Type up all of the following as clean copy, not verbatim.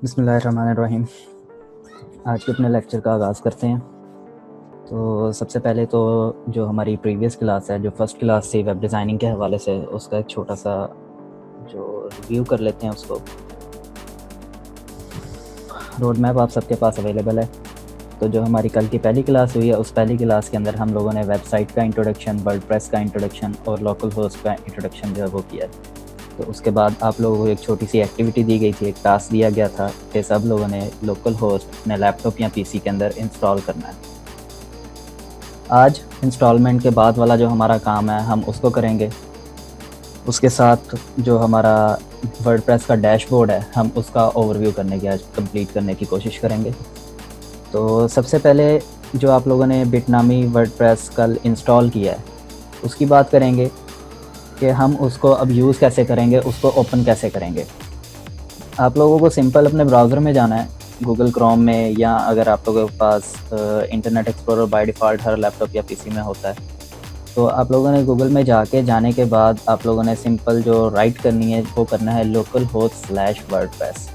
बिस्मिल्लाहिर्रहमानिर्रहीम। आज के अपने लेक्चर का आगाज़ करते हैं। तो सबसे पहले तो जो हमारी प्रीवियस क्लास है, जो फर्स्ट क्लास थी वेब डिज़ाइनिंग के हवाले से, उसका एक छोटा सा जो रिव्यू कर लेते हैं उसको। रोड मैप आप सबके पास अवेलेबल है। तो जो हमारी कल की पहली क्लास हुई है, उस पहली क्लास के अंदर हम लोगों ने वेबसाइट का इंट्रोडक्शन, वर्डप्रेस का इंट्रोडक्शन और लोकल होस्ट का इंट्रोडक्शन जो है वो किया है। तो उसके बाद आप लोगों को एक छोटी सी एक्टिविटी दी गई थी, एक टास्क दिया गया था कि सब लोगों ने लोकल होस्ट अपने लैपटॉप या पीसी के अंदर इंस्टॉल करना है। आज इंस्टॉलमेंट के बाद वाला जो हमारा काम है हम उसको करेंगे। उसके साथ जो हमारा वर्डप्रेस का डैशबोर्ड है हम उसका ओवरव्यू करने की आज कंप्लीट करने की कोशिश करेंगे। तो सबसे पहले जो आप लोगों ने बिटनामी वर्डप्रेस कल इंस्टॉल किया है उसकी बात करेंगे कि हम उसको अब यूज़ कैसे करेंगे, उसको ओपन कैसे करेंगे। आप लोगों को सिंपल अपने ब्राउज़र में जाना है, गूगल क्रोम में, या अगर आप लोगों के पास इंटरनेट एक्सप्लोरर बाय डिफ़ॉल्ट हर लैपटॉप या पीसी में होता है, तो आप लोगों ने गूगल में जाने के बाद आप लोगों ने सिंपल जो राइट करनी है वो करना है local host slash WordPress.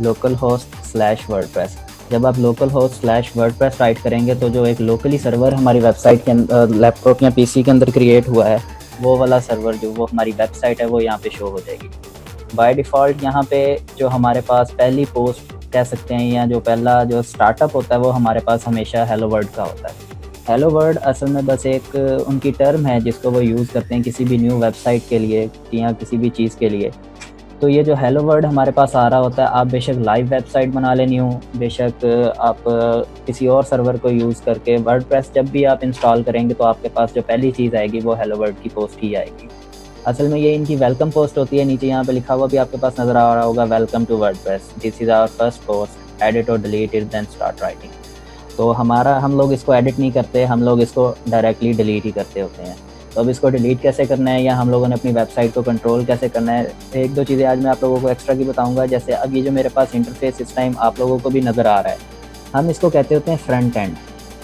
Local host slash WordPress. जब आप local host slash WordPress right करेंगे तो जो एक लोकली सर्वर हमारी वेबसाइट के अंदर लैपटॉप या पीसी के अंदर क्रिएट हुआ है, वो वाला सर्वर जो वो हमारी वेबसाइट है वो यहाँ पे शो हो जाएगी। बाय डिफ़ॉल्ट यहाँ पे जो हमारे पास पहली पोस्ट कह सकते हैं या जो पहला जो स्टार्टअप होता है वो हमारे पास हमेशा हेलो वर्ल्ड का होता है। हेलो वर्ल्ड असल में बस एक उनकी टर्म है जिसको वो यूज़ करते हैं किसी भी न्यू वेबसाइट के लिए या किसी भी चीज़ के लिए। तो ये जो हेलो वर्ल्ड हमारे पास आ रहा होता है, आप बेशक लाइव वेबसाइट बना लेनी हो, बेशक आप किसी और सर्वर को यूज़ करके वर्डप्रेस जब भी आप इंस्टॉल करेंगे तो आपके पास जो पहली चीज़ आएगी वो हेलो वर्ल्ड की पोस्ट ही आएगी। असल में ये इनकी वेलकम पोस्ट होती है। नीचे यहाँ पे लिखा हुआ भी आपके पास नज़र आ रहा होगा, welcome to WordPress, this is our first post, edit और delete it then start writing. तो हम लोग इसको एडिट नहीं करते, हम लोग इसको डायरेक्टली डिलीट ही करते होते हैं। तो अब इसको डिलीट कैसे करना है या हम लोगों ने अपनी वेबसाइट को कंट्रोल कैसे करना है, एक दो चीज़ें आज मैं आप लोगों को एक्स्ट्रा की बताऊंगा। जैसे अब ये जो मेरे पास इंटरफेस इस टाइम आप लोगों को भी नज़र आ रहा है, हम इसको कहते होते हैं फ्रंट एंड।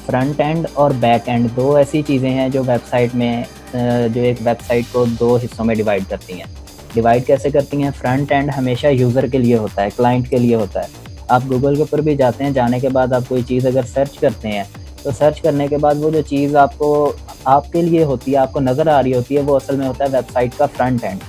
फ्रंट एंड और बैक एंड दो ऐसी चीज़ें हैं जो वेबसाइट में जो एक वेबसाइट को दो हिस्सों में डिवाइड करती हैं। डिवाइड कैसे करती हैं? फ्रंट एंड हमेशा यूज़र के लिए होता है, क्लाइंट के लिए होता है। आप गूगल के ऊपर भी जाते हैं, जाने के बाद आप कोई चीज़ अगर सर्च करते हैं तो सर्च करने के बाद वो जो चीज़ आपको आपके लिए होती है, आपको नज़र आ रही होती है, वो असल में होता है वेबसाइट का फ्रंट एंड।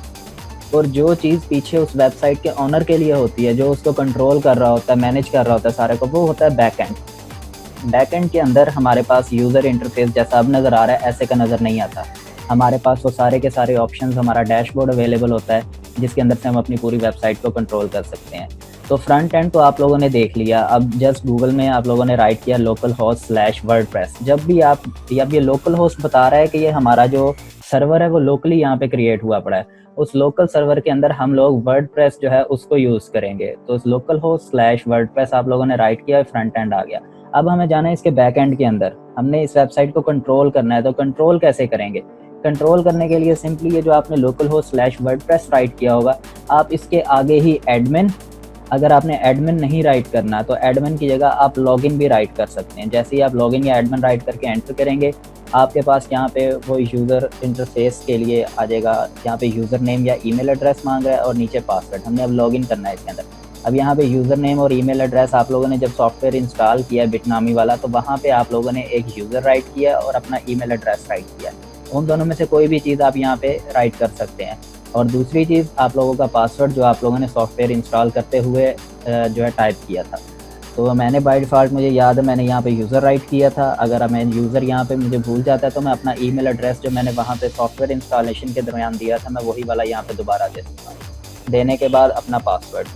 और जो चीज़ पीछे उस वेबसाइट के ओनर के लिए होती है, जो उसको कंट्रोल कर रहा होता है, मैनेज कर रहा होता है सारे को, वो होता है बैक एंड। बैक एंड के अंदर हमारे पास यूज़र इंटरफेस जैसा अब नज़र आ रहा है ऐसे का नज़र नहीं आता। हमारे पास वो सारे के सारे ऑप्शंस, हमारा डैशबोर्ड अवेलेबल होता है जिसके अंदर से हम अपनी पूरी वेबसाइट को कंट्रोल कर सकते हैं। तो फ्रंट एंड तो आप लोगों ने देख लिया। अब जस्ट गूगल में आप लोगों ने राइट किया लोकल होस्ट स्लैश वर्डप्रेस। जब ये लोकल होस्ट बता रहा है कि ये हमारा जो सर्वर है वो लोकली यहाँ पे क्रिएट हुआ पड़ा है, उस लोकल सर्वर के अंदर हम लोग वर्डप्रेस जो है उसको यूज़ करेंगे। तो उस लोकल होस्ट स्लैश वर्डप्रेस आप लोगों ने राइट किया, फ्रंट एंड आ गया। अब हमें जाना है इसके बैक एंड के अंदर, हमने इस वेबसाइट को कंट्रोल करना है। तो कंट्रोल कैसे करेंगे? कंट्रोल करने के लिए सिंपली ये जो आपने local host slash WordPress right किया होगा, आप इसके आगे ही एडमिन, अगर आपने एडमिन नहीं राइट करना तो एडमिन की जगह आप लॉगिन भी राइट कर सकते हैं। जैसे ही आप लॉगिन या एडमिन राइट करके एंटर करेंगे, आपके पास यहाँ पे वो यूज़र इंटरफेस के लिए आ जाएगा। यहाँ पे यूज़र नेम या ईमेल एड्रेस मांग रहा है और नीचे पासवर्ड। हमने अब लॉगिन करना है इसके अंदर। अब यहाँ पे यूज़र नेम और ईमेल एड्रेस आप लोगों ने जब सॉफ्टवेयर इंस्टॉल किया है बिटनामी वाला, तो वहाँ पे आप लोगों ने एक यूज़र राइट किया और अपना ईमेल एड्रेस राइट किया। उन दोनों में से कोई भी चीज़ आप यहाँ पे राइट कर सकते हैं। और दूसरी चीज़, आप लोगों का पासवर्ड जो आप लोगों ने सॉफ्टवेयर इंस्टॉल करते हुए जो है टाइप किया था। तो मैंने बाय डिफ़ॉल्ट, मुझे याद है, मैंने यहाँ पे यूज़र राइट किया था। अगर मैं यूज़र यहाँ पे मुझे भूल जाता है तो मैं अपना ईमेल एड्रेस जो मैंने वहाँ पे सॉफ्टवेयर इंस्टॉलेशन के दरमियान दिया था, मैं वही वाला यहाँ पे दोबारा दे सकता हूँ। देने के बाद अपना पासवर्ड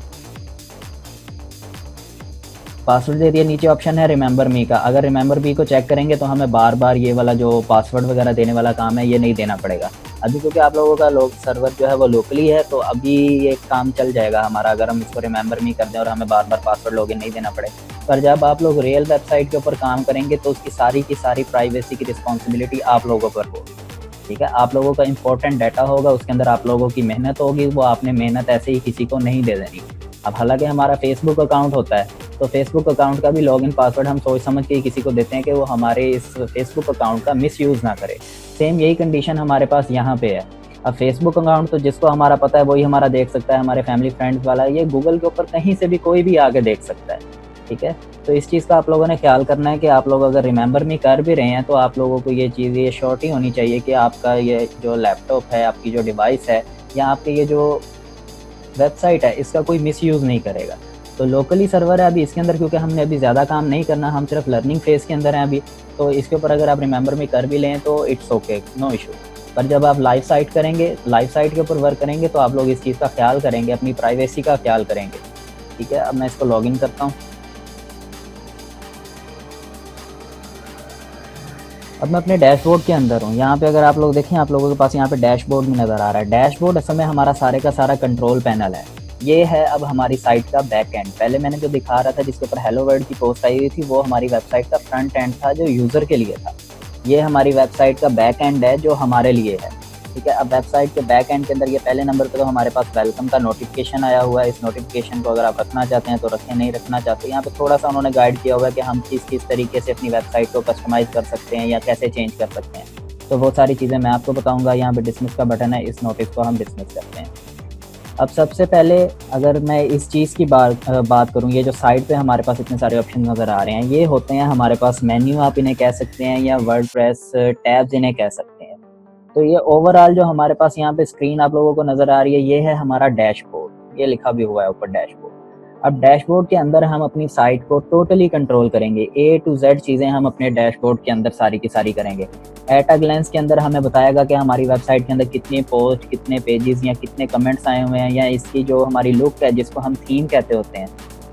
दे दिया। नीचे ऑप्शन है रिमेंबर मी का। अगर रिमेंबर मी को चेक करेंगे तो हमें बार बार ये वाला जो पासवर्ड वगैरह देने वाला काम है ये नहीं देना पड़ेगा अभी, क्योंकि आप लोगों का सर्वर जो है वो लोकली है। तो अभी ये काम चल जाएगा हमारा अगर हम इसको रिमेंबर मी कर दें और हमें बार बार पासवर्ड लॉगिन नहीं देना पड़े। पर जब आप लोग रियल वेबसाइट के ऊपर काम करेंगे तो उसकी सारी की सारी प्राइवेसी की रिस्पॉन्सिबिलिटी आप लोगों पर होगी। ठीक है, आप लोगों का इंपॉर्टेंट डाटा होगा, उसके अंदर आप लोगों की मेहनत होगी, वो आपने मेहनत ऐसे ही किसी को नहीं दे देनी। अब हालांकि हमारा फेसबुक अकाउंट होता है, तो फेसबुक अकाउंट का भी लॉगिन पासवर्ड हम सोच समझ के किसी को देते हैं कि वो हमारे इस फेसबुक अकाउंट का मिसयूज़ ना करे। सेम यही कंडीशन हमारे पास यहाँ पे है। अब फेसबुक अकाउंट तो जिसको हमारा पता है वही हमारा देख सकता है, हमारे फैमिली फ्रेंड्स वाला। ये गूगल के ऊपर कहीं से भी कोई भी आके देख सकता है, ठीक है। तो इस चीज़ का आप लोगों ने ख्याल करना है कि आप लोग अगर रिमेंबर मी कर भी रहे हैं तो आप लोगों को ये चीज़ ये श्योरिटी होनी चाहिए कि आपका ये जो लैपटॉप है, आपकी जो डिवाइस है या आपके ये जो वेबसाइट है, इसका कोई मिसयूज़ नहीं करेगा। तो लोकली सर्वर है अभी इसके अंदर, क्योंकि हमने अभी ज़्यादा काम नहीं करना, हम सिर्फ लर्निंग फेज़ के अंदर हैं अभी। तो इसके ऊपर अगर आप रिमेंबर मी कर भी लें तो इट्स ओके, नो इशू। पर जब आप लाइव साइट करेंगे, लाइव साइट के ऊपर वर्क करेंगे तो आप लोग इस चीज़ का ख्याल करेंगे, अपनी प्राइवेसी का ख्याल करेंगे, ठीक है। अब मैं इसको लॉगिन करता हूँ। अब मैं अपने डैशबोर्ड के अंदर हूँ। यहाँ पे अगर आप लोग देखें, आप लोगों के पास यहाँ पे डैशबोर्ड में नज़र आ रहा है। डैशबोर्ड असल में हमारा सारे का सारा कंट्रोल पैनल है। ये है अब हमारी साइट का बैक एंड। पहले मैंने जो दिखा रहा था जिसके ऊपर हेलो वर्ल्ड की पोस्ट आई हुई थी, वो हमारी वेबसाइट का फ्रंट एंड था जो यूज़र के लिए था। ये हमारी वेबसाइट का बैक एंड है जो हमारे लिए है, ठीक है। अब वेबसाइट के बैक एंड के अंदर ये पहले नंबर पे तो हमारे पास वेलकम का नोटिफिकेशन आया हुआ है। इस नोटिफिकेशन को अगर आप रखना चाहते हैं तो रखें, नहीं रखना चाहते यहाँ पे थोड़ा सा उन्होंने गाइड किया हुआ है कि हम किस तरीके से अपनी वेबसाइट को कस्टमाइज़ कर सकते हैं या कैसे चेंज कर सकते हैं। तो वो सारी चीज़ें मैं आपको बताऊँगा। यहाँ पे डिसमिस का बटन है, इस नोटिस को हम डिसमिस करते हैं। अब सबसे पहले अगर मैं इस चीज़ की बात करूँ, ये जो साइट पे हमारे पास इतने सारे ऑप्शन नज़र आ रहे हैं, ये होते हैं हमारे पास मेन्यू, आप इन्हें कह सकते हैं, या वर्डप्रेस टैब्स इन्हें कह सकते हैं। तो ये ओवरऑल जो हमारे पास यहाँ पे स्क्रीन आप लोगों को नज़र आ रही है, ये है हमारा डैशबोर्ड। ये लिखा भी हुआ है ऊपर डैशबोर्ड। अब डैशबोर्ड के अंदर हम अपनी साइट को टोटली कंट्रोल करेंगे। A to Z चीज़ें हम अपने डैशबोर्ड के अंदर सारी की सारी करेंगे। एट अ ग्लैंस के अंदर हमें बताएगा कि हमारी वेबसाइट के अंदर कितने पोस्ट, कितने पेजेस या कितने कमेंट्स आए हुए हैं, या इसकी जो हमारी लुक है जिसको हम थीम कहते होते हैं,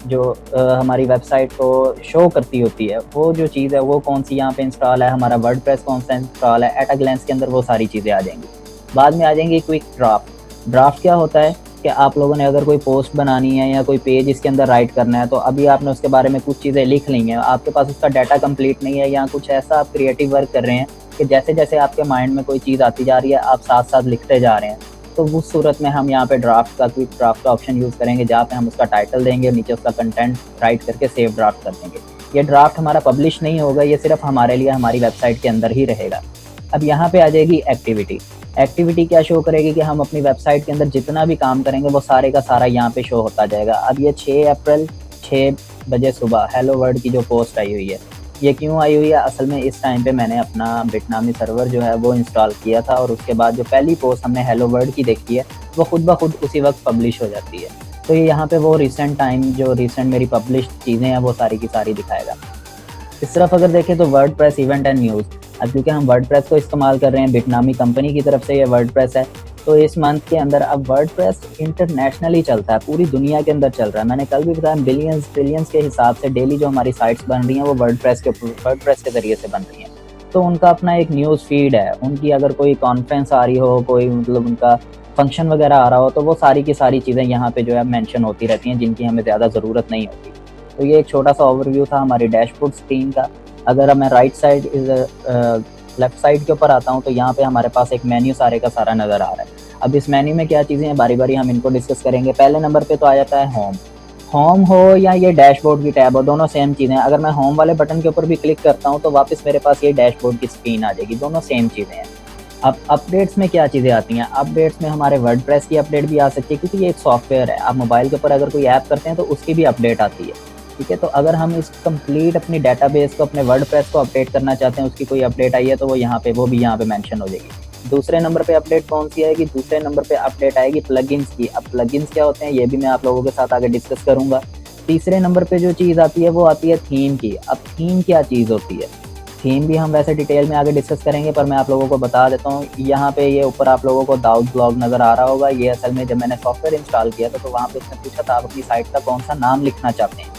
जो हमारी वेबसाइट को शो करती होती है, वो जो चीज़ है वो कौन सी यहाँ पे इंस्टॉल है, हमारा वर्डप्रेस कौन सा इंस्टॉल है। एट अ ग्लैंस के अंदर वो सारी चीज़ें आ जाएंगी। बाद में आ जाएंगी क्विक ड्राफ्ट। ड्राफ्ट क्या होता है कि आप लोगों ने अगर कोई पोस्ट बनानी है या कोई पेज इसके अंदर राइट करना है, तो अभी आपने उसके बारे में कुछ चीज़ें लिख ली हैं, आपके पास उसका डाटा कंप्लीट नहीं है, या कुछ ऐसा आप क्रिएटिव वर्क कर रहे हैं कि जैसे जैसे आपके माइंड में कोई चीज़ आती जा रही है आप साथ साथ लिखते जा रहे हैं, तो उस सूरत में हम यहाँ पे क्विक ड्राफ्ट का ऑप्शन यूज़ करेंगे, जहाँ पे हम उसका टाइटल देंगे, नीचे उसका कंटेंट राइट करके सेव ड्राफ्ट कर देंगे। ये ड्राफ्ट हमारा पब्लिश नहीं होगा, ये सिर्फ हमारे लिए हमारी वेबसाइट के अंदर ही रहेगा। अब यहाँ पे आ जाएगी एक्टिविटी। एक्टिविटी क्या शो करेगी कि हम अपनी वेबसाइट के अंदर जितना भी काम करेंगे वो सारे का सारा यहाँ पे शो होता जाएगा। अब ये 6 अप्रैल 6 बजे सुबह हेलो वर्ल्ड की जो पोस्ट आई हुई है, ये क्यों आई हुई है? असल में इस टाइम पे मैंने अपना बिटनामी सर्वर जो है वो इंस्टॉल किया था, और उसके बाद जो पहली पोस्ट हमने हेलो वर्ल्ड की देखी है वो खुद ब खुद उसी वक्त पब्लिश हो जाती है। तो ये यहाँ पे वो रिसेंट टाइम, जो रिसेंट मेरी पब्लिश चीज़ें हैं वो सारी की सारी दिखाएगा। इस तरफ अगर देखें तो वर्डप्रेस इवेंट एंड न्यूज़। अब क्योंकि हम वर्डप्रेस को इस्तेमाल कर रहे हैं, बिटनामी कंपनी की तरफ से ये वर्डप्रेस है, तो इस मंथ के अंदर अब वर्डप्रेस इंटरनेशनली चलता है, पूरी दुनिया के अंदर चल रहा है। मैंने कल भी बताया बिलियंस ट्रिलियंस के हिसाब से डेली जो हमारी साइट्स बन रही हैं वो वर्डप्रेस के ज़रिए से बन रही हैं। तो उनका अपना एक न्यूज़ फीड है, उनकी अगर कोई कॉन्फ्रेंस आ रही हो, कोई मतलब उनका फंक्शन वगैरह आ रहा हो, तो वो सारी की सारी चीज़ें यहाँ पे जो है मेंशन होती रहती हैं, जिनकी हमें ज़्यादा ज़रूरत नहीं होती। तो ये एक छोटा सा ओवरव्यू था हमारी डैशबोर्ड स्क्रीन का। अगर मैं राइट साइड लेफ्ट साइड के ऊपर आता हूँ तो यहाँ पे हमारे पास एक मेन्यू सारे का सारा नज़र आ रहा है। अब इस मेन्यू में क्या चीज़ें हैं, बारी बारी हम इनको डिस्कस करेंगे। पहले नंबर पे तो आ जाता है होम। होम हो या ये डैशबोर्ड की टैब हो, दोनों सेम चीज़ें हैं। अगर मैं होम वाले बटन के ऊपर भी क्लिक करता हूँ तो वापस मेरे पास ये डैशबोर्ड की स्क्रीन आ जाएगी, दोनों सेम चीज़ें हैं। अब अपडेट्स में क्या चीज़ें आती हैं? अपडेट्स में हमारे वर्डप्रेस की अपडेट भी आ सकती है, क्योंकि ये एक सॉफ्टवेयर है। आप मोबाइल के ऊपर अगर कोई ऐप करते हैं तो उसकी भी अपडेट आती है, ठीक है। तो अगर हम इस कंप्लीट अपनी डाटाबेस को, अपने वर्डप्रेस को अपडेट करना चाहते हैं, उसकी कोई अपडेट आई है तो वो भी यहाँ पे मेंशन हो जाएगी। दूसरे नंबर पे अपडेट कौन सी आएगी? दूसरे नंबर पे अपडेट आएगी प्लगइन्स की। अब प्लगइन्स क्या होते हैं ये भी मैं आप लोगों के साथ आगे डिस्कस करूंगा। तीसरे नंबर पे जो चीज़ आती है वो आती है थीम की। अब थीम क्या चीज़ होती है, थीम भी हम वैसे डिटेल में आगे डिस्कस करेंगे, पर मैं आप लोगों को बता देता हूँ। यहाँ पे ये ऊपर आप लोगों को दाऊद ब्लॉग नज़र आ रहा होगा। ये असल में जब मैंने सॉफ्टवेयर इंस्टॉल किया था तो वहाँ पे उसने पूछा था आप अपनी साइट का कौन सा नाम लिखना चाहते हैं।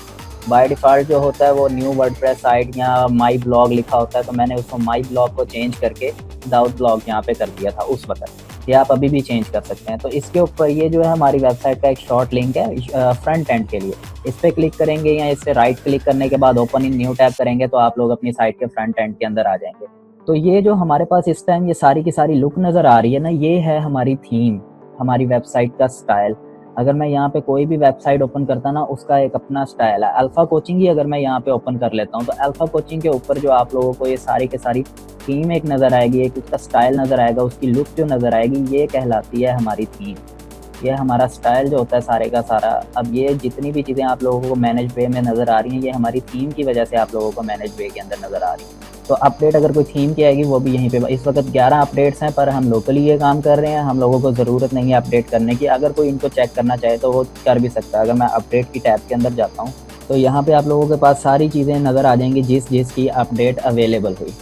बाय डिफ़ॉल्ट जो होता है वो न्यू वर्डप्रेस साइट या माई ब्लॉग लिखा होता है, तो मैंने उसको माई ब्लॉग को चेंज करके दाऊद ब्लॉग यहाँ पे कर दिया था उस वक्त। ये आप अभी भी चेंज कर सकते हैं। तो इसके ऊपर ये जो है हमारी वेबसाइट का एक शॉर्ट लिंक है फ्रंट एंड के लिए। इस पर क्लिक करेंगे या इससे राइट क्लिक करने के बाद ओपन इन न्यू टैब करेंगे तो आप लोग अपनी साइट के फ्रंट एंड के अंदर आ जाएंगे। तो ये जो हमारे पास इस टाइम ये सारी की सारी लुक नज़र आ रही है ना, ये है हमारी थीम, हमारी वेबसाइट का स्टाइल। अगर मैं यहाँ पे कोई भी वेबसाइट ओपन करता ना, उसका एक अपना स्टाइल है। अल्फ़ा कोचिंग ही अगर मैं यहाँ पे ओपन कर लेता हूँ, तो अल्फ़ा कोचिंग के ऊपर जो आप लोगों को ये सारी के सारी थीम एक नज़र आएगी, एक उसका स्टाइल नज़र आएगा, उसकी लुक जो नज़र आएगी, ये कहलाती है हमारी थीम। ये हमारा स्टाइल जो होता है सारे का सारा। अब ये जितनी भी चीज़ें आप लोगों को मैनेज वे में नज़र आ रही हैं, ये हमारी थीम की वजह से आप लोगों को मैनेज वे के अंदर नज़र आ रही है। तो अपडेट अगर कोई थीम की आएगी, वो भी यहीं पे। इस वक्त 11 अपडेट्स हैं, पर हम लोकली ये काम कर रहे हैं, हम लोगों को ज़रूरत नहीं है अपडेट करने की। अगर कोई इनको चेक करना चाहे तो वो कर भी सकता है। अगर मैं अपडेट की टैब के अंदर जाता हूँ, तो यहाँ पे आप लोगों के पास सारी चीज़ें नज़र आ जाएंगी जिस की अपडेट अवेलेबल हुई।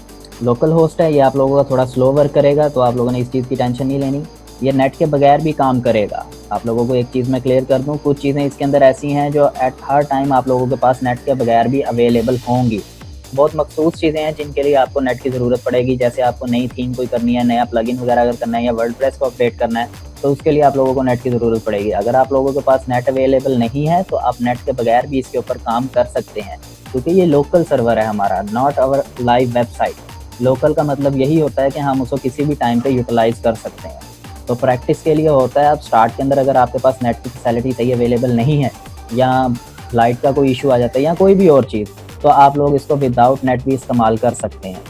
लोकल होस्ट है, ये आप लोगों का थोड़ा स्लो वर्क करेगा, तो आप लोगों ने इस चीज़ की टेंशन नहीं लेनी। ये नेट के बगैर भी काम करेगा। आप लोगों को एक चीज़ मैं क्लियर कर दूं, कुछ चीज़ें इसके अंदर ऐसी हैं जो एट हर टाइम आप लोगों के पास नेट के बगैर भी अवेलेबल होंगी। बहुत मखसूस चीज़ें हैं जिनके लिए आपको नेट की ज़रूरत पड़ेगी। जैसे आपको नई थीम कोई करनी है, नया प्लगइन वगैरह अगर करना है, या वर्डप्रेस को अपडेट करना है, तो उसके लिए आप लोगों को नेट की ज़रूरत पड़ेगी। अगर आप लोगों के पास नेट अवेलेबल नहीं है, तो आप नेट के बगैर भी इसके ऊपर काम कर सकते हैं, क्योंकि ये लोकल सर्वर है हमारा, not our live website. Local का मतलब यही होता है कि हम उसको किसी भी टाइम पे यूटिलाइज़ कर सकते हैं। तो प्रैक्टिस के लिए होता है, अब स्टार्ट के अंदर अगर आपके पास नेट की फैसिलिटी सही अवेलेबल नहीं है, या लाइट का कोई इशू आ जाता है, या कोई भी और चीज़, तो आप लोग इसको विदाउट नेट भी इस्तेमाल कर सकते हैं।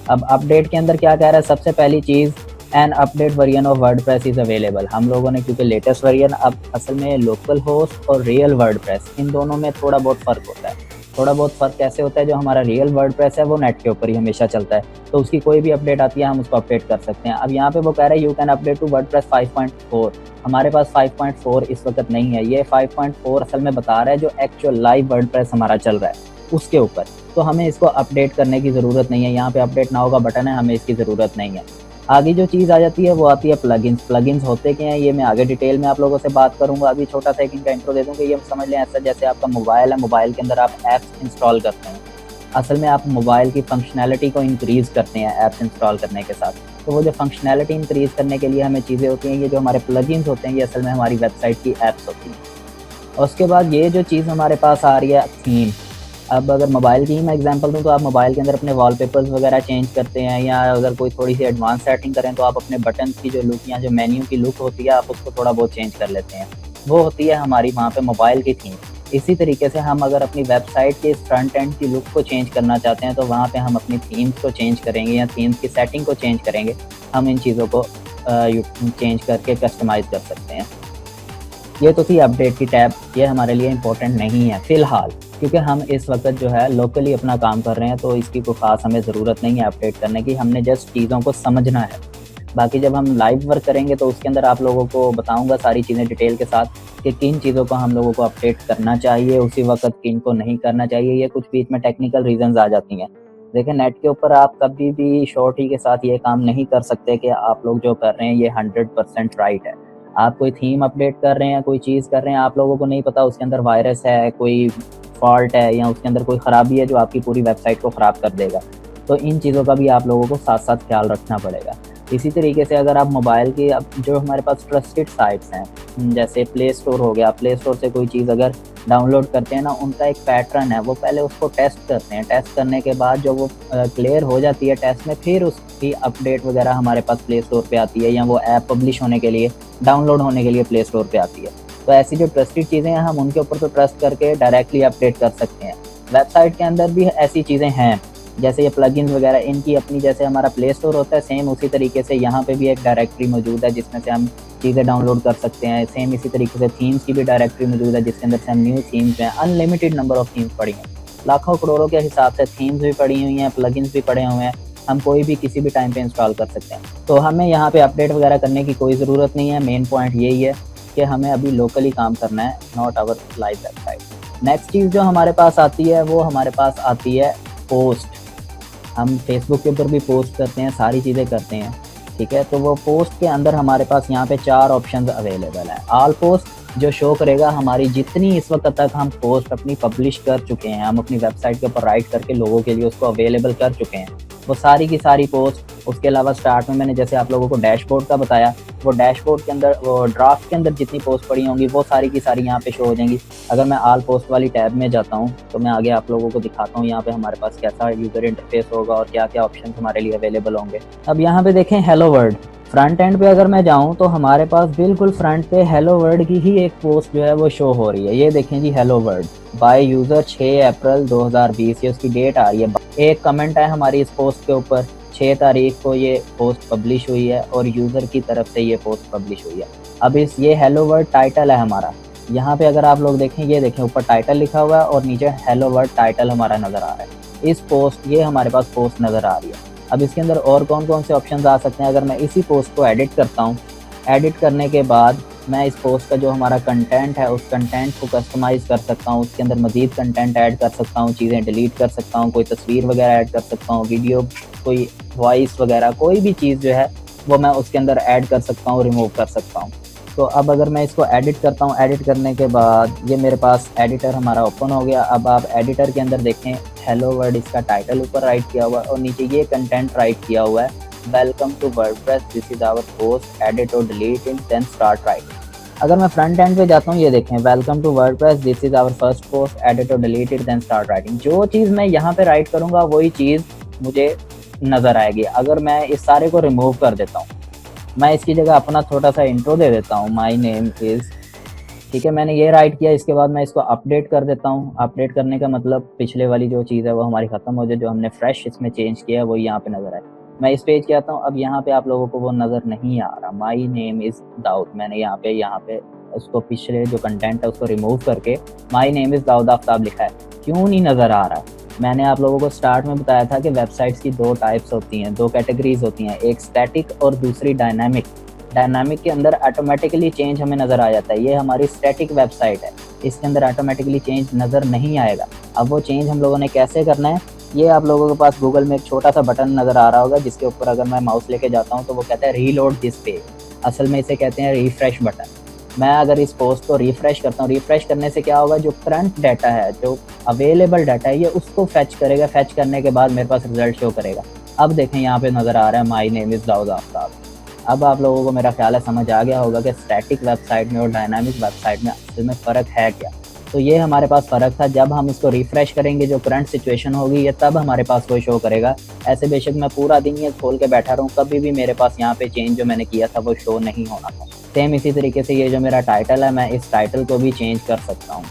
अब अपडेट के अंदर क्या कह रहा है, सबसे पहली चीज़, an update version of WordPress is available. हम लोगों ने, क्योंकि लेटेस्ट वर्जन, अब असल में लोकल होस्ट और रियल वर्डप्रेस, इन दोनों में थोड़ा बहुत फ़र्क होता है। थोड़ा बहुत फ़र्क कैसे होता है, जो हमारा रियल वर्डप्रेस है वो नेट के ऊपर ही हमेशा चलता है, तो उसकी कोई भी अपडेट आती है हम उसको अपडेट कर सकते हैं। अब यहाँ पे वो कह रहा है you can update to WordPress 5.4। हमारे पास 5.4 इस वक्त नहीं है। ये 5.4 असल में बता रहा है जो एक्चुअल लाइव वर्डप्रेस हमारा चल रहा है उसके ऊपर, तो हमें इसको अपडेट करने की ज़रूरत नहीं है। यहाँ पे अपडेट नाउ का बटन है, हमें इसकी ज़रूरत नहीं है। आगे जो चीज़ आ जाती है वो आती है प्लगइन्स। प्लगइन्स होते क्या हैं, ये मैं आगे डिटेल में आप लोगों से बात करूंगा। अभी छोटा सा एक इनका इंट्रो दे दूँ कि ये समझ लें ऐसा जैसे आपका मोबाइल है, मोबाइल के अंदर आप ऐप्स इंस्टॉल करते हैं। असल में आप मोबाइल की फंक्शनैलिटी को इंक्रीज़ करते हैं ऐप्स इंस्टॉल करने के साथ। तो वो जो फंक्शनैलिटी इंक्रीज़ करने के लिए हमें चीज़ें होती हैं, ये जो हमारे प्लगइन्स होते हैं, ये असल में हमारी वेबसाइट की ऐप्स होती हैं। और उसके बाद ये जो चीज़ हमारे पास आ रही है, थीम। अब अगर मोबाइल की ही मैं एग्जांपल दूं, तो आप मोबाइल के अंदर अपने वॉलपेपर्स वगैरह चेंज करते हैं, या अगर कोई थोड़ी सी एडवांस सेटिंग करें तो आप अपने बटन्स की जो लुक या जो मेन्यू की लुक होती है, आप उसको थोड़ा बहुत चेंज कर लेते हैं। वो होती है हमारी वहाँ पे मोबाइल की थीम। इसी तरीके से हम अगर अपनी वेबसाइट के फ्रंट एंड की लुक को चेंज करना चाहते हैं, तो वहाँ पे हम अपनी थीम्स को चेंज करेंगे, या थीम्स की सेटिंग को चेंज करेंगे। हम इन चीज़ों को चेंज करके कस्टमाइज़ कर सकते हैं। ये तो थी अपडेट की टैब, ये हमारे लिए इम्पोर्टेंट नहीं है फ़िलहाल, क्योंकि हम इस वक्त जो है लोकली अपना काम कर रहे हैं, तो इसकी कोई ख़ास हमें ज़रूरत नहीं है अपडेट करने की। हमने जस्ट चीज़ों को समझना है। बाकी जब हम लाइव वर्क करेंगे तो उसके अंदर आप लोगों को बताऊंगा सारी चीज़ें डिटेल के साथ कि किन चीज़ों को हम लोगों को अपडेट करना चाहिए उसी वक्त, किन को नहीं करना चाहिए। ये कुछ बीच में टेक्निकल रीजंस आ जाती हैं। देखिए, नेट के ऊपर आप कभी भी श्योरिटी के साथ ये काम नहीं कर सकते कि आप लोग जो कर रहे हैं ये 100% राइट है। आप कोई थीम अपडेट कर रहे हैं, कोई चीज़ कर रहे हैं, आप लोगों को नहीं पता उसके अंदर वायरस है, कोई फॉल्ट है, या उसके अंदर कोई ख़राबी है जो आपकी पूरी वेबसाइट को ख़राब कर देगा। तो इन चीज़ों का भी आप लोगों को साथ साथ ख्याल रखना पड़ेगा। इसी तरीके से अगर आप मोबाइल की, अब जो हमारे पास ट्रस्टेड साइट्स हैं, जैसे प्ले स्टोर हो गया, प्ले स्टोर से कोई चीज़ अगर डाउनलोड करते हैं ना, उनका एक पैटर्न है, वो पहले उसको टेस्ट करते हैं। टेस्ट करने के बाद जो वो क्लियर हो जाती है टेस्ट में, फिर उसकी अपडेट वगैरह हमारे पास प्ले स्टोर पे आती है, या वो ऐप पब्लिश होने के लिए, डाउनलोड होने के लिए प्ले स्टोर पे आती है। तो ऐसी जो ट्रस्टेड चीज़ें हैं, हम उनके ऊपर तो ट्रस्ट करके डायरेक्टली अपडेट कर सकते हैं। वेबसाइट के अंदर भी ऐसी चीज़ें हैं, जैसे ये प्लगइन्स वगैरह, इनकी अपनी, जैसे हमारा प्ले स्टोर होता है, सेम उसी तरीके से यहाँ पे भी एक डायरेक्टरी मौजूद है जिसमें से हम चीज़ें डाउनलोड कर सकते हैं। सेम इसी तरीके से थीम्स की भी डायरेक्टरी मौजूद है जिसके अंदर से हम न्यू थीम्स हैं, अनलिमिटेड नंबर ऑफ थीम्स पड़ी हैं, लाखों करोड़ों के हिसाब से थीम्स भी पड़ी हुई हैं, प्लगइन्स भी पड़े हुए हैं। हम कोई भी किसी भी टाइम पे इंस्टॉल कर सकते हैं। तो हमें यहाँ पे अपडेट वगैरह करने की कोई ज़रूरत नहीं है। मेन पॉइंट यही है कि हमें अभी लोकली काम करना है, not our live website. Next चीज़ जो हमारे पास आती है, वो हमारे पास आती है पोस्ट। हम फेसबुक के ऊपर भी पोस्ट करते हैं, सारी चीज़ें करते हैं, ठीक है। तो वो पोस्ट के अंदर हमारे पास यहाँ पे 4 ऑप्शन अवेलेबल है। ऑल पोस्ट जो शो करेगा हमारी जितनी इस वक्त तक हम पोस्ट अपनी पब्लिश कर चुके हैं, हम अपनी वेबसाइट के ऊपर राइट करके लोगों के लिए उसको अवेलेबल कर चुके हैं, वो सारी की सारी पोस्ट। उसके अलावा स्टार्ट में मैंने जैसे आप लोगों को डैशबोर्ड का बताया, वो डैशबोर्ड के अंदर, वो ड्राफ्ट के अंदर जितनी पोस्ट पड़ी होंगी वो सारी की सारी यहाँ पे शो हो जाएंगी। अगर मैं ऑल पोस्ट वाली टैब में जाता हूँ तो मैं आगे आप लोगों को दिखाता हूँ यहाँ पे हमारे पास कैसा यूज़र इंटरफेस होगा और क्या क्या ऑप्शन हमारे लिए अवेलेबल होंगे। अब यहाँ पे देखें हेलो वर्ल्ड, फ्रंट एंड पे अगर मैं जाऊं तो हमारे पास बिल्कुल फ्रंट पे हेलो वर्ल्ड की ही एक पोस्ट जो है वो शो हो रही है। ये देखें जी, हेलो वर्ल्ड बाय यूज़र 6 अप्रैल 2020, ये उसकी डेट आ रही है। एक कमेंट है हमारी इस पोस्ट के ऊपर, 6 तारीख को ये पोस्ट पब्लिश हुई है और यूज़र की तरफ से ये पोस्ट पब्लिश हुई है। अब ये हेलो वर्ल्ड टाइटल है हमारा। यहाँ पे अगर आप लोग देखें, ये देखें ऊपर टाइटल लिखा हुआ है और नीचे हेलो वर्ल्ड टाइटल हमारा नज़र आ रहा है। इस पोस्ट, ये हमारे पास पोस्ट नज़र आ रही है। अब इसके अंदर और कौन कौन से ऑप्शंस आ सकते हैं। अगर मैं इसी पोस्ट को एडिट करता हूँ, एडिट करने के बाद मैं इस पोस्ट का जो हमारा कंटेंट है उस कंटेंट को कस्टमाइज़ कर सकता हूँ, उसके अंदर मज़ीद कंटेंट ऐड कर सकता हूँ, चीज़ें डिलीट कर सकता हूँ, कोई तस्वीर वगैरह ऐड कर सकता हूँ, वीडियो, कोई वॉइस वगैरह, कोई भी चीज़ जो है वो मैं उसके अंदर ऐड कर सकता हूँ, रिमूव कर सकता हूँ। तो अब अगर मैं इसको एडिट करता हूँ, एडिट करने के बाद ये मेरे पास एडिटर हमारा ओपन हो गया। अब आप एडिटर के अंदर देखें, हेलो वर्ल्ड इसका टाइटल ऊपर राइट किया हुआ है और नीचे ये कंटेंट राइट किया हुआ है, welcome to WordPress, this is our post, edit और delete it then start writing. अगर मैं फ्रंट एंड पे जाता हूँ, ये देखें, welcome to WordPress, this is our first post, edit और delete it then start writing. जो चीज़ मैं यहाँ पे राइट करूँगा वही चीज़ मुझे नज़र आएगी। अगर मैं इस सारे को रिमूव कर देता हूँ, मैं इसकी जगह अपना छोटा सा इंट्रो दे देता हूँ, माई नेम इज़, ठीक है, मैंने ये राइट किया। इसके बाद मैं इसको अपडेट कर देता हूँ। अपडेट करने का मतलब पिछले वाली जो चीज़ है वो हमारी ख़त्म हो जाए, जो हमने फ्रेश इसमें चेंज किया है वो यहाँ पे नज़र आए। मैं इस पेज के आता हूँ, अब यहाँ पे आप लोगों को वो नज़र नहीं आ रहा, माई नेम इज़ दाऊद। मैंने यहाँ पे उसको पिछले जो कंटेंट है उसको रिमूव करके my name is Dawood Aftab लिखा है। क्यों नहीं नज़र आ रहा? मैंने आप लोगों को स्टार्ट में बताया था कि वेबसाइट्स की 2 टाइप्स होती हैं, 2 कैटेगरीज होती हैं, एक स्टैटिक और दूसरी डायनामिक। डायनामिक के अंदर ऑटोमेटिकली चेंज हमें नज़र आ जाता है। ये हमारी स्टैटिक वेबसाइट है, इसके अंदर ऑटोमेटिकली चेंज नज़र नहीं आएगा। अब वो चेंज हम लोगों ने कैसे करना है, ये आप लोगों के पास गूगल में एक छोटा सा बटन नज़र आ रहा होगा जिसके ऊपर अगर मैं माउस लेके जाता हूँ तो वो कहता है रीलोड दिस पेज। असल में इसे कहते हैं रिफ्रेश बटन। मैं अगर इस पोस्ट को रिफ्रेश करता हूँ, रिफ्रेश करने से क्या होगा, जो करंट डाटा है, जो अवेलेबल डाटा है, ये उसको फैच करेगा। फैच करने के बाद मेरे पास रिजल्ट शो करेगा। अब देखें यहाँ पे नज़र आ रहा है my name is Dawood Aftab. अब आप लोगों को मेरा ख्याल है समझ आ गया होगा कि स्टैटिक वेबसाइट में और डायनामिक वेबसाइट में असल में फ़र्क है क्या। तो ये हमारे पास फ़र्क था। जब हम इसको रिफ़्रेश करेंगे, जो करंट सिचुएशन होगी ये तब हमारे पास वो शो करेगा। ऐसे बेशक मैं पूरा दिन ये खोल के बैठा रहूँ, कभी भी मेरे पास यहाँ पे चेंज जो मैंने किया था वो शो नहीं होना था। सेम इसी तरीके से ये जो मेरा टाइटल है, मैं इस टाइटल को भी चेंज कर सकता हूँ।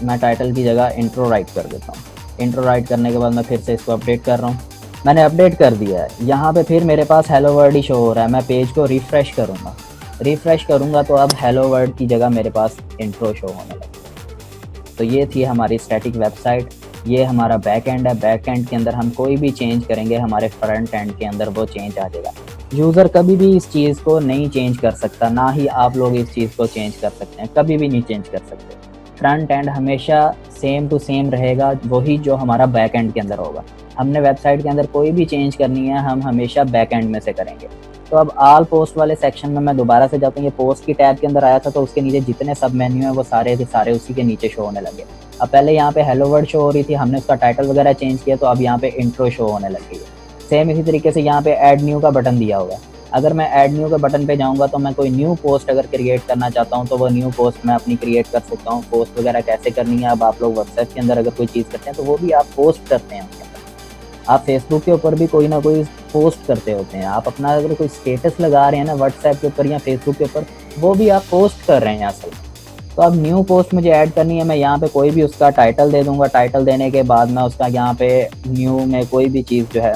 मैं टाइटल की जगह इंट्रो राइट कर देता हूँ। इंट्रो राइट करने के बाद मैं फिर से इसको अपडेट कर रहा हूँ। मैंने अपडेट कर दिया है। यहाँ पे फिर मेरे पास हेलो वर्ल्ड ही शो हो रहा है। मैं पेज को रिफ़्रेश करूँगा, रिफ़्रेश करूँगा तो अब हेलो वर्ल्ड की जगह मेरे पास इंट्रो शो होने लगेगा। तो ये थी हमारी स्टैटिक वेबसाइट। ये हमारा बैक एंड है। बैक एंड के अंदर हम कोई भी चेंज करेंगे, हमारे फ्रंट एंड के अंदर वो चेंज आ जाएगा। यूज़र कभी भी इस चीज़ को नहीं चेंज कर सकता, ना ही आप लोग इस चीज़ को चेंज कर सकते हैं, कभी भी नहीं चेंज कर सकते। फ्रंट एंड हमेशा सेम टू सेम रहेगा, वही जो हमारा बैक एंड के अंदर होगा। हमने वेबसाइट के अंदर कोई भी चेंज करनी है, हम हमेशा बैक एंड में से करेंगे। तो अब ऑल पोस्ट वाले सेक्शन में मैं दोबारा से जाता हूँ। ये पोस्ट की टैब के अंदर आया था तो उसके नीचे जितने सब मेन्यू हैं वो सारे के सारे उसी के नीचे शो होने लगे। अब पहले यहाँ पे हेलो वर्ल्ड शो हो रही थी, हमने उसका टाइटल वगैरह चेंज किया तो अब यहाँ पे इंट्रो शो होने लग गई है। सेम इसी तरीके से यहाँ पे ऐड न्यू का बटन दिया हुआ है। अगर मैं ऐड न्यू के बटन पे जाऊँगा तो मैं कोई न्यू पोस्ट अगर क्रिएट करना चाहता हूँ तो वो न्यू पोस्ट मैं अपनी क्रिएट कर सकता हूँ। पोस्ट वगैरह कैसे करनी है, अब आप लोग व्हाट्सएप के अंदर अगर कोई चीज़ करते हैं तो वो भी आप पोस्ट करते हैं। आप फेसबुक के ऊपर भी कोई ना कोई पोस्ट करते होते हैं। आप अपना अगर कोई स्टेटस लगा रहे हैं ना व्हाट्सएप के ऊपर या फेसबुक के ऊपर, वो भी आप पोस्ट कर रहे हैं असल में। तो अब न्यू पोस्ट मुझे ऐड करनी है। मैं यहाँ पे कोई भी उसका टाइटल दे दूँगा। टाइटल देने के बाद मैं उसका यहाँ पे न्यू में कोई भी चीज़ जो है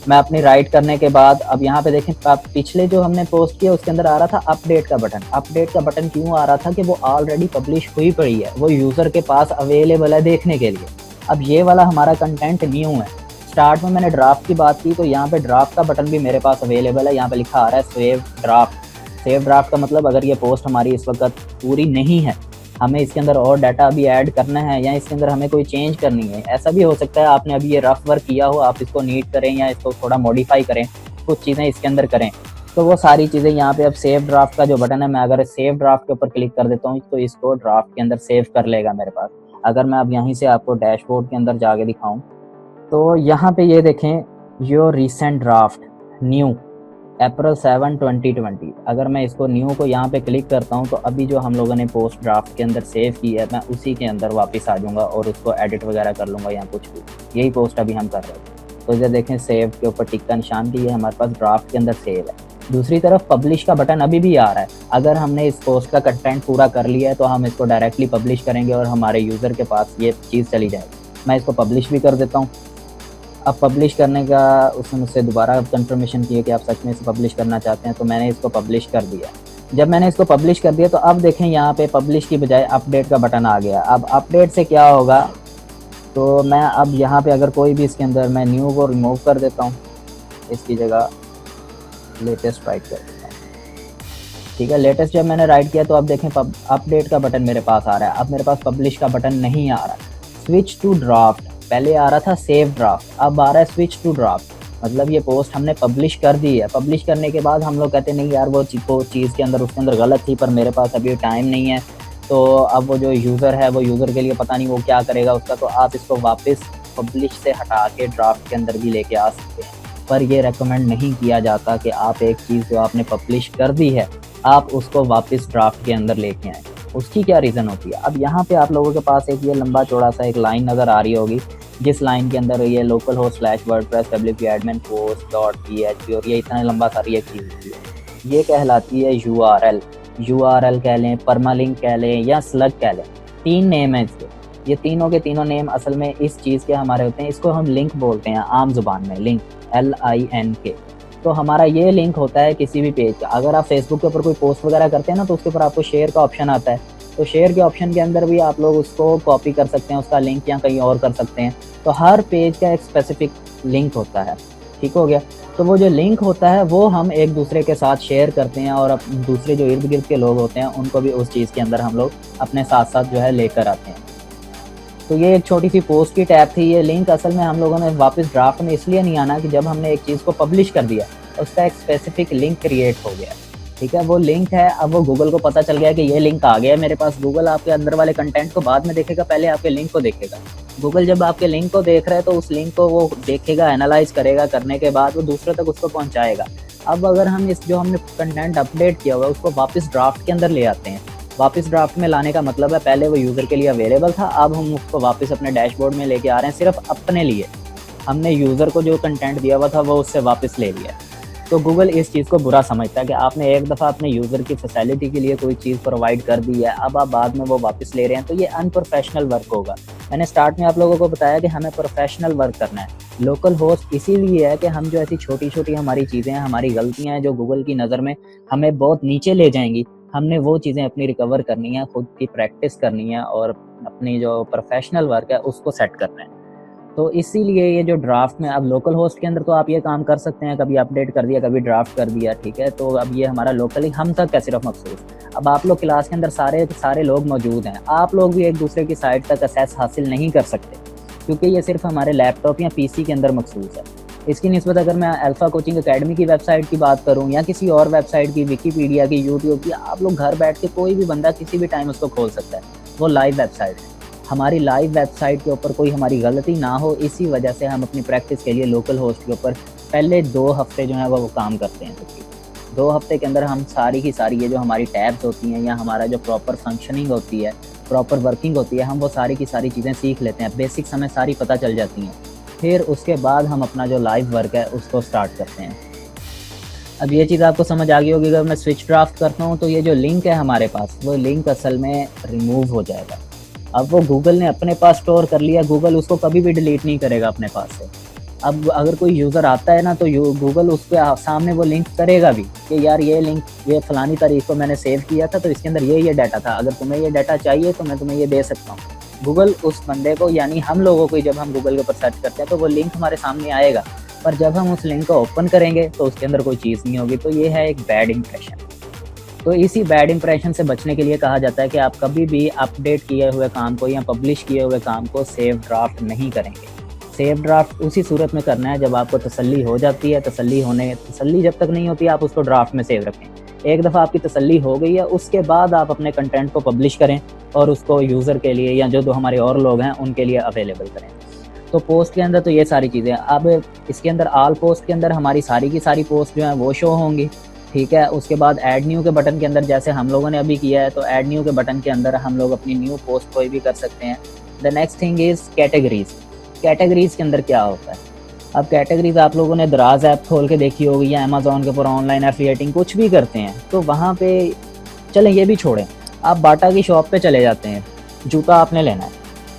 मैं अपनी राइट करने के बाद, अब यहाँ पे देखें, आप पिछले जो हमने पोस्ट किया उसके अंदर आ रहा था अपडेट का बटन। अपडेट का बटन क्यों आ रहा था कि वो ऑलरेडी पब्लिश हुई पड़ी है, वो यूज़र के पास अवेलेबल है देखने के लिए। अब ये वाला हमारा कंटेंट न्यू है। स्टार्ट में मैंने ड्राफ्ट की बात की तो यहाँ पे ड्राफ्ट का बटन भी मेरे पास अवेलेबल है। यहाँ पे लिखा आ रहा है सेव ड्राफ्ट। सेव ड्राफ्ट का मतलब अगर ये पोस्ट हमारी इस वक्त पूरी नहीं है, हमें इसके अंदर और डाटा भी ऐड करना है या इसके अंदर हमें कोई चेंज करनी है। ऐसा भी हो सकता है आपने अभी ये रफ वर्क किया हो, आप इसको नीट करें या इसको थोड़ा मॉडिफाई करें, कुछ चीज़ें इसके अंदर करें, तो वो सारी चीज़ें यहाँ पे अब सेव ड्राफ्ट का जो बटन है, मैं अगर सेव ड्राफ्ट के ऊपर क्लिक कर देता हूँ तो इसको ड्राफ्ट के अंदर सेव कर लेगा मेरे पास। अगर मैं अब यहीं से आपको डैशबोर्ड के अंदर जाके दिखाऊँ तो यहाँ पे ये देखें, योर रीसेंट ड्राफ्ट न्यू अप्रैल 7, 2020। अगर मैं इसको न्यू को यहाँ पे क्लिक करता हूँ तो अभी जो हम लोगों ने पोस्ट ड्राफ्ट के अंदर सेव की है, मैं उसी के अंदर वापस आ जाऊँगा और उसको एडिट वगैरह कर लूँगा या कुछ भी। यही पोस्ट अभी हम कर रहे थे। तो इधर देखें सेव के ऊपर टिक का निशान की, ये हमारे पास ड्राफ्ट के अंदर सेव है। दूसरी तरफ पब्लिश का बटन अभी भी आ रहा है। अगर हमने इस पोस्ट का कंटेंट पूरा कर लिया है तो हम इसको डायरेक्टली पब्लिश करेंगे और हमारे यूज़र के पास ये चीज़ चली जाएगी। मैं इसको पब्लिश भी कर देता हूँ। अब पब्लिश करने का उसने मुझसे दोबारा कंफर्मेशन किया कि आप सच में इसे पब्लिश करना चाहते हैं, तो मैंने इसको पब्लिश कर दिया। जब मैंने इसको पब्लिश कर दिया तो अब देखें यहाँ पे पब्लिश की बजाय अपडेट का बटन आ गया। अब अपडेट से क्या होगा, तो मैं अब यहाँ पे अगर कोई भी इसके अंदर मैं न्यू को रिमूव कर देता हूँ, इसकी जगह लेटेस्ट राइट कर देता हूँ। ठीक है, लेटेस्ट जब मैंने राइट किया तो अब देखें अपडेट का बटन मेरे पास आ रहा है। अब मेरे पास पब्लिश का बटन नहीं आ रहा। स्विच टू ड्राफ्ट, पहले आ रहा था सेव ड्राफ्ट, अब आ रहा है स्विच टू ड्राफ्ट। मतलब ये पोस्ट हमने पब्लिश कर दी है। पब्लिश करने के बाद हम लोग कहते हैं नहीं यार वो चीज़ के अंदर उसके अंदर गलत थी, पर मेरे पास अभी टाइम नहीं है, तो अब वो जो यूज़र है वो यूज़र के लिए पता नहीं वो क्या करेगा उसका, तो आप इसको वापस पब्लिश से हटा के ड्राफ्ट के अंदर भी लेके आ सकते हैं। पर ये रेकमेंड नहीं किया जाता कि आप एक चीज़ जो आपने पब्लिश कर दी है आप उसको वापस ड्राफ्ट के अंदर लेके आएँ। उसकी क्या रीज़न होती है, अब यहाँ पे आप लोगों के पास एक ये लंबा चौड़ा सा एक लाइन नज़र आ रही होगी, जिस लाइन के अंदर ये local host slash WordPress wp admin post dot php और ये इतना लंबा सारी एक चीज़ होती है, ये कहलाती है URL कह लें, परमालिंक कह लें या स्लग कह लें। 3 नेम है इसके। ये तीनों के तीनों नेम असल में इस चीज़ के हमारे होते हैं। इसको हम लिंक बोलते हैं आम जुबान में, लिंक LINK। तो हमारा ये लिंक होता है किसी भी पेज का। अगर आप फेसबुक के ऊपर कोई पोस्ट वगैरह करते हैं ना तो उसके ऊपर आपको शेयर का ऑप्शन आता है, तो शेयर के ऑप्शन के अंदर भी आप लोग उसको कॉपी कर सकते हैं, उसका लिंक या कहीं और कर सकते हैं। तो हर पेज का एक स्पेसिफिक लिंक होता है, ठीक हो गया। तो वो जो लिंक होता है वो हम एक दूसरे के साथ शेयर करते हैं और दूसरे जो इर्द गिर्द के लोग होते हैं उनको भी उस चीज़ के अंदर हम लोग अपने साथ साथ जो है लेकर आते हैं। तो ये एक छोटी सी पोस्ट की टैब थी। ये लिंक असल में हम लोगों ने वापस ड्राफ्ट में इसलिए नहीं आना कि जब हमने एक चीज़ को पब्लिश कर दिया उसका एक स्पेसिफिक लिंक क्रिएट हो गया, ठीक है। वो लिंक है, अब वो गूगल को पता चल गया कि ये लिंक आ गया है मेरे पास। गूगल आपके अंदर वाले कंटेंट को बाद में देखेगा, पहले आपके लिंक को देखेगा। गूगल जब आपके लिंक को देख रहा है तो उस लिंक को वो देखेगा, एनालाइज करेगा, करने के बाद वो दूसरे तक उसको पहुंचाएगा। अब अगर हम इस जो हमने कंटेंट अपडेट किया हुआ है उसको वापस ड्राफ्ट के अंदर ले आते हैं। वापस ड्राफ्ट में लाने का मतलब है पहले वो यूज़र के लिए अवेलेबल था, अब हम उसको वापस अपने डैशबोर्ड में लेके आ रहे हैं सिर्फ अपने लिए। हमने यूज़र को जो कंटेंट दिया हुआ था वो उससे वापस ले लिया। तो गूगल इस चीज़ को बुरा समझता है कि आपने एक दफ़ा अपने यूज़र की फैसिलिटी के लिए कोई चीज़ प्रोवाइड कर दी है, अब आप बाद में वो वापस ले रहे हैं, तो ये अनप्रोफेशनल वर्क होगा। मैंने स्टार्ट में आप लोगों को बताया कि हमें प्रोफेशनल वर्क करना है। लोकल होस्ट इसीलिए है कि हम जो ऐसी छोटी छोटी हमारी चीज़ें हैं, हमारी गलतियाँ हैं जो गूगल की नज़र में हमें बहुत नीचे ले जाएंगी, हमने वो चीज़ें अपनी रिकवर करनी है, खुद की प्रैक्टिस करनी है और अपनी जो प्रोफेशनल वर्क है उसको सेट करना है। तो इसीलिए ये जो ड्राफ्ट में, अब लोकल होस्ट के अंदर तो आप ये काम कर सकते हैं, कभी अपडेट कर दिया, कभी ड्राफ्ट कर दिया, ठीक है। तो अब ये हमारा लोकली हम तक है सिर्फ मखसूस। अब आप लोग क्लास के अंदर सारे लोग मौजूद हैं, आप लोग भी एक दूसरे की साइट तक एक्सेस हासिल नहीं कर सकते क्योंकि ये सिर्फ हमारे लैपटॉप या पीसी के अंदर मखसूस है। इसकी निस्बत अगर मैं अल्फ़ा कोचिंग अकेडमी की वेबसाइट की बात करूं या किसी और वेबसाइट की, विकीपीडिया की, यूट्यूब की, आप लोग घर बैठ के कोई भी बंदा किसी भी टाइम उसको खोल सकता है। वो लाइव वेबसाइट है। हमारी लाइव वेबसाइट के ऊपर कोई हमारी गलती ना हो, इसी वजह से हम अपनी प्रैक्टिस के लिए लोकल होस्ट के ऊपर पहले 2 हफ्ते जो है वो काम करते हैं। 2 हफ्ते के अंदर हम सारी की सारी ये जो हमारी टैब्स होती हैं या हमारा जो प्रॉपर फंक्शनिंग होती है, प्रॉपर वर्किंग होती है, हम वो सारी की सारी चीज़ें सीख लेते हैं। बेसिक्स हमें सारी पता चल जाती हैं। फिर उसके बाद हम अपना जो लाइव वर्क है उसको स्टार्ट करते हैं। अब ये चीज़ आपको समझ आ गई होगी, अगर मैं स्विच ड्राफ्ट करता हूँ तो ये जो लिंक है हमारे पास, वो लिंक असल में रिमूव हो जाएगा। अब वो गूगल ने अपने पास स्टोर कर लिया, गूगल उसको कभी भी डिलीट नहीं करेगा अपने पास से। अब अगर कोई यूज़र आता है ना तो गूगल उस पर सामने वो लिंक करेगा भी कि यार ये लिंक, ये फ़लानी तारीख को मैंने सेव किया था तो इसके अंदर ये डाटा था, अगर तुम्हें ये डाटा चाहिए तो मैं तुम्हें ये दे सकता हूँ। गूगल उस बंदे को, यानी हम लोगों को, जब हम गूगल के ऊपर सर्च करते हैं तो वो लिंक हमारे सामने आएगा, पर जब हम उस लिंक को ओपन करेंगे तो उसके अंदर कोई चीज़ नहीं होगी। तो ये है एक बैड इंप्रेशन। तो इसी बैड इंप्रेशन से बचने के लिए कहा जाता है कि आप कभी भी अपडेट किए हुए काम को या पब्लिश किए हुए काम को सेव ड्राफ्ट नहीं करेंगे। सेव ड्राफ्ट उसी सूरत में करना है जब आपको तसल्ली हो जाती है। तसल्ली जब तक नहीं होती आप उसको ड्राफ्ट में सेव रखें। एक दफ़ा आपकी तसल्ली हो गई है उसके बाद आप अपने कंटेंट को पब्लिश करें और उसको यूज़र के लिए या जो हमारे और लोग हैं उनके लिए अवेलेबल करें। तो पोस्ट के अंदर तो ये सारी चीज़ें। अब इसके अंदर आल पोस्ट के अंदर हमारी सारी की सारी पोस्ट जो है वो शो होंगी, ठीक है। उसके बाद ऐड न्यू के बटन के अंदर जैसे हम लोगों ने अभी किया है, तो ऐड न्यू के बटन के अंदर हम लोग अपनी न्यू पोस्ट कोई भी कर सकते हैं। The next thing is categories. Categories के अंदर क्या होता है, अब कैटेगरीज आप लोगों ने दराज ऐप खोल के देखी होगी या अमेजोन के ऊपर ऑनलाइन एफिलिएटिंग कुछ भी करते हैं, तो वहाँ पे चलें ये भी छोड़ें, आप बाटा की शॉप पे चले जाते हैं, जूता आपने लेना है,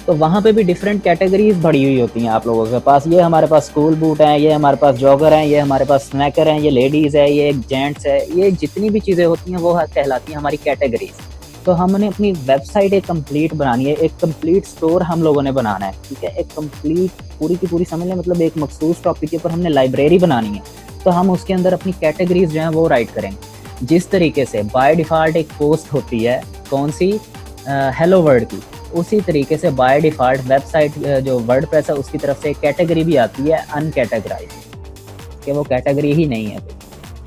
तो वहाँ पे भी डिफरेंट कैटेगरीज भरी हुई होती हैं आप लोगों के पास। ये हमारे पास स्कूल बूट हैं, ये हमारे पास जॉगर हैं, ये हमारे पास स्नैकर हैं, ये लेडीज़ है, ये जेंट्स है, ये जितनी भी चीज़ें होती हैं वो कहलाती हैं हमारी कैटेगरीज। तो हमने अपनी वेबसाइट एक कंप्लीट बनानी है, एक कंप्लीट स्टोर हम लोगों ने बनाना है, ठीक है, एक कंप्लीट पूरी की पूरी समझ लें, मतलब एक मखसूस टॉपिक के ऊपर हमने लाइब्रेरी बनानी है। तो हम उसके अंदर अपनी कैटेगरीज जो हैं वो राइट करेंगे। जिस तरीके से बाय डिफ़ॉल्ट एक पोस्ट होती है कौन सी, हेलो वर्ल्ड की, उसी तरीके से बाय डिफ़ॉल्ट वेबसाइट जो वर्डप्रेस है उसकी तरफ से एक कैटेगरी भी आती है अनकैटेगराइज, कि वो कैटेगरी ही नहीं है।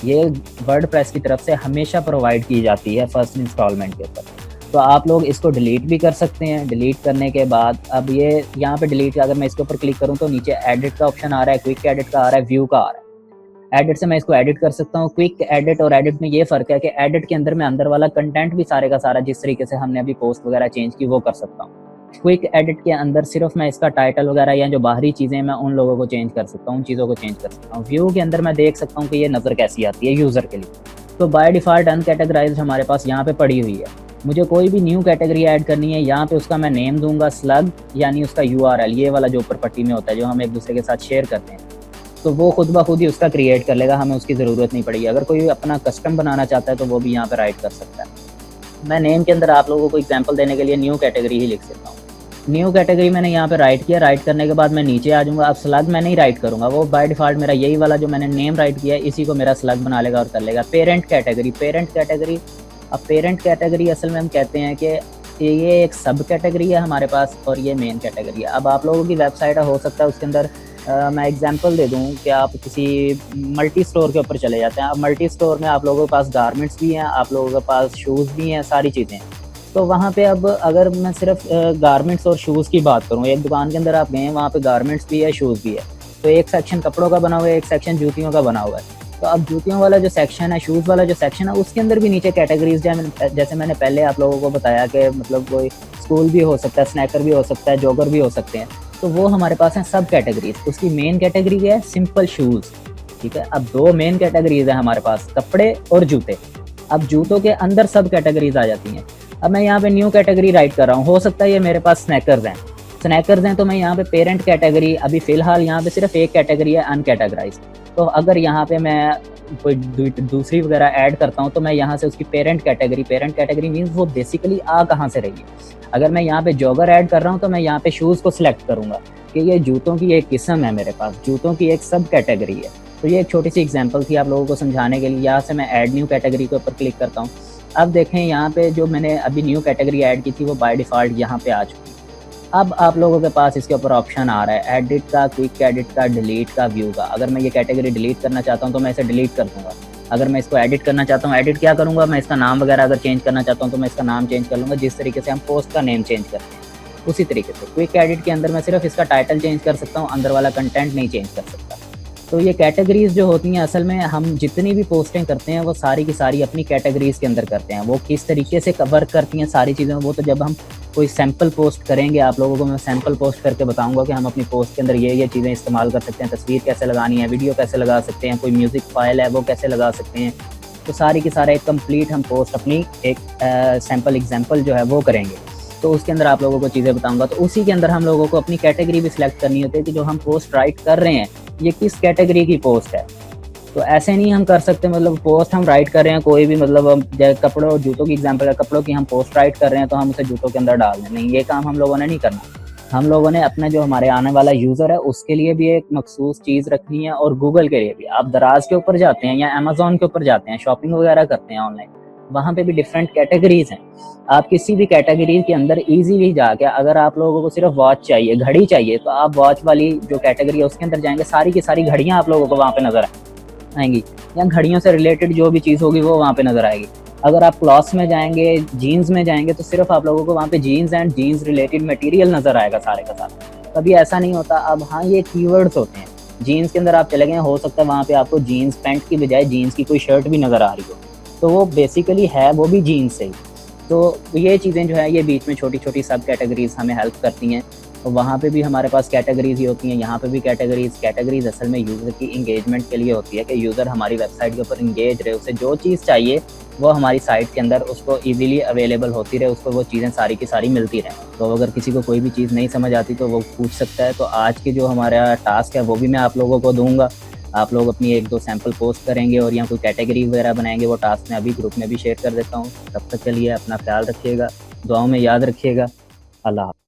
ये वर्डप्रेस की तरफ से हमेशा प्रोवाइड की जाती है फर्स्ट इंस्टॉलमेंट के ऊपर। तो आप लोग इसको डिलीट भी कर सकते हैं। डिलीट करने के बाद अब ये यहाँ पे डिलीट, अगर मैं इसके ऊपर क्लिक करूँ तो नीचे एडिट का ऑप्शन आ रहा है, क्विक एडिट का आ रहा है, व्यू का आ रहा है। एडिट से मैं इसको एडिट कर सकता हूँ। क्विक एडिट और एडिट में ये फ़र्क है कि एडिट के अंदर मैं अंदर वाला कंटेंट भी सारे का सारा जिस तरीके से हमने अभी पोस्ट वगैरह चेंज की वो कर सकता हूँ। क्विक एडिट के अंदर सिर्फ मैं इसका टाइटल वगैरह या जो बाहरी चीज़ें मैं उन लोगों को चेंज कर सकता हूँ, उन चीज़ों को चेंज कर सकता हूँ। व्यू के अंदर मैं देख सकता हूँ कि ये नज़र कैसी आती है यूज़र के लिए। तो बाय डिफ़ॉल्ट अनकैटेगराइज्ड हमारे पास यहाँ पे पड़ी हुई है। मुझे कोई भी न्यू कैटेगरी ऐड करनी है, यहाँ पे उसका मैं नेम दूंगा स्लग, यानी उसका URL, ये वाला जो ऊपर पट्टी में होता है जो हम एक दूसरे के साथ शेयर करते हैं, तो वो खुद ब खुद ही उसका क्रिएट कर लेगा, हमें उसकी ज़रूरत नहीं पड़ेगी। अगर कोई अपना कस्टम बनाना चाहता है तो वो भी यहाँ पे राइट कर सकता है। मैं नेम के अंदर आप लोगों को एग्जांपल देने के लिए न्यू कैटेगरी ही लिख सकता हूँ। न्यू कैटेगरी मैंने यहाँ पे राइट किया। राइट करने के बाद मैं नीचे आ जाऊँगा। अब स्लग मैं नहीं राइट करूँगा, वो बाय डिफ़ॉल्ट मेरा यही वाला जो मैंने नेम राइट किया है इसी को मेरा स्लग बना लेगा और कर लेगा। पेरेंट कैटेगरी, अब पेरेंट कैटेगरी असल में हम कहते हैं कि ये एक सब कैटेगरी है हमारे पास और ये मेन कैटेगरी है। अब आप लोगों की वेबसाइट हो सकता है उसके अंदर मैं एग्जांपल दे दूं कि आप किसी मल्टी स्टोर के ऊपर चले जाते हैं। अब मल्टी स्टोर में आप लोगों के पास गारमेंट्स भी हैं, आप लोगों के पास शूज़ भी हैं, सारी चीज़ें हैं। तो वहाँ पे अब अगर मैं सिर्फ गारमेंट्स और शूज़ की बात करूँ, एक दुकान के अंदर आप गए हैं, वहाँ पे गारमेंट्स भी है, शूज़ भी है, तो एक सेक्शन कपड़ों का बना हुआ है, एक सेक्शन जूतियों का बना हुआ है। तो अब जूतियों वाला जो सेक्शन है, शूज़ वाला जो सेक्शन है, उसके अंदर भी नीचे कैटेगरीज जैसे मैंने पहले आप लोगों को बताया कि मतलब कोई स्कूल भी हो सकता है, स्नैकर भी हो सकता है, जॉगर भी हो सकते हैं, तो वो हमारे पास हैं सब कैटेगरीज। उसकी मेन कैटेगरी है सिंपल शूज़, ठीक है। अब दो मेन कैटेगरीज है हमारे पास, कपड़े और जूते। अब जूतों के अंदर सब कैटेगरीज आ जाती हैं। अब मैं यहाँ पे न्यू कैटेगरी राइट कर रहा हूँ, हो सकता है ये मेरे पास स्नैकर्स हैं, तो मैं यहाँ पे पेरेंट कैटेगरी, अभी फ़िलहाल यहाँ पे सिर्फ एक कैटेगरी है अनकैटेगराइज। तो अगर यहाँ पे मैं कोई दूसरी वगैरह ऐड करता हूँ तो मैं यहाँ से उसकी पेरेंट कैटेगरी मीन्स वो बेसिकली आ कहाँ से रही है। अगर मैं यहाँ पे जॉगर ऐड कर रहा हूँ तो मैं यहाँ पे शूज़ को सिलेक्ट करूँगा कि ये जूतों की एक किस्म है, मेरे पास जूतों की एक सब कैटेगरी है। तो ये एक छोटी सी एग्जांपल थी आप लोगों को समझाने के लिए। यहाँ से मैं ऐड न्यू कैटेगरी के ऊपर क्लिक करता हूँ। अब देखें यहाँ पे जो मैंने अभी न्यू कैटेगरी ऐड की थी वो बाय डिफ़ॉल्ट यहाँ पे आ चुकी है। अब आप लोगों के पास इसके ऊपर ऑप्शन आ रहा है एडिट का, क्विक एडिट का, डिलीट का, व्यू का। अगर मैं ये कैटेगरी डिलीट करना चाहता हूँ तो मैं इसे डिलीट कर दूँगा। अगर मैं इसको एडिट करना चाहता हूँ, एडिट क्या करूँगा, मैं इसका नाम वगैरह अगर चेंज करना चाहता हूँ तो मैं इसका नाम चेंज कर लूँगा, जिस तरीके से हम पोस्ट का नेम चेंज करते हैं उसी तरीके से। क्विक एडिट के अंदर मैं सिर्फ इसका टाइटल चेंज कर सकता हूँ, अंदर वाला कंटेंट नहीं चेंज कर सकता। तो ये कैटेगरीज जो होती हैं असल में हम जितनी भी पोस्टें करते हैं वो सारी की सारी अपनी कैटेगरीज के अंदर करते हैं। वो किस तरीके से कवर करती हैं सारी चीज़ें, वो तो जब हम कोई सैम्पल पोस्ट करेंगे आप लोगों को मैं सैम्पल पोस्ट करके बताऊंगा कि हम अपनी पोस्ट के अंदर ये चीज़ें इस्तेमाल कर सकते हैं। तस्वीर कैसे लगानी है, वीडियो कैसे लगा सकते हैं, कोई म्यूज़िक फाइल है वो कैसे लगा सकते हैं। तो सारी की सारा एक कंप्लीट हम पोस्ट अपनी एक सैम्पल एग्जाम्पल जो है वो करेंगे। तो उसके अंदर आप लोगों को चीज़ें बताऊंगा। तो उसी के अंदर हम लोगों को अपनी कैटेगरी भी सिलेक्ट करनी होती है कि जो हम पोस्ट राइट कर रहे हैं ये किस कैटेगरी की पोस्ट है। तो ऐसे नहीं हम कर सकते, मतलब पोस्ट हम राइट कर रहे हैं कोई भी, मतलब कपड़ों और जूतों की एग्जांपल है, कपड़ों की हम पोस्ट राइट कर रहे हैं तो हम उसे जूतों के अंदर डाल दें, नहीं, ये काम हम लोगों ने नहीं करना। हम लोगों ने अपना जो हमारे आने वाला यूज़र है उसके लिए भी एक मखसूस चीज़ रखनी है और गूगल के लिए भी। आप दराज के ऊपर जाते हैं या अमेजोन के ऊपर जाते हैं, शॉपिंग वगैरह करते हैं ऑनलाइन, वहाँ पे भी डिफरेंट कैटेगरीज हैं। आप किसी भी कैटेगरी के अंदर इजीली जाके, अगर आप लोगों को सिर्फ वॉच चाहिए, घड़ी चाहिए, तो आप वॉच वाली जो कैटेगरी है उसके अंदर जाएंगे, सारी की सारी घड़ियाँ आप लोगों को वहाँ पे नजर आएंगी, या घड़ियों से रिलेटेड जो भी चीज़ होगी वो वहाँ पे नजर आएगी। अगर आप क्लॉथ्स में जाएंगे, जीन्स में जाएंगे, तो सिर्फ आप लोगों को वहाँ पे jeans and jeans related material नजर आएगा सारे का सारा। कभी ऐसा नहीं होता। अब हाँ, ये कीवर्ड्स होते हैं। जीन्स के अंदर आप चले गए, हो सकता है वहाँ पे आपको जीन्स पैंट की बजाय जीन्स की कोई शर्ट भी नजर आ रही हो, तो वो बेसिकली है वो भी जीन्स से ही। तो ये चीज़ें जो है ये बीच में छोटी छोटी सब कैटेगरीज हमें हेल्प करती हैं। तो वहाँ पे भी हमारे पास कैटेगरीज ही होती हैं, यहाँ पे भी कैटेगरीज असल में यूज़र की इंगेजमेंट के लिए होती है कि यूज़र हमारी वेबसाइट के ऊपर इंगेज रहे, उसे जो चीज़ चाहिए वो हमारी साइट के अंदर उसको ईजिली अवेलेबल होती रहे, उसको वो चीज़ें सारी की सारी मिलती रहें। तो अगर किसी को कोई भी चीज़ नहीं समझ आती तो वो पूछ सकता है। तो आज की जो हमारा टास्क है वो भी मैं आप लोगों को दूँगा। आप लोग अपनी 1-2 सैंपल पोस्ट करेंगे और या कोई कैटेगरी वगैरह बनाएंगे, वो टास्क मैं अभी ग्रुप में भी शेयर कर देता हूँ। तब तक के लिए अपना ख्याल रखिएगा, दुआओं में याद रखिएगा। अल्लाह हाफ़िज़।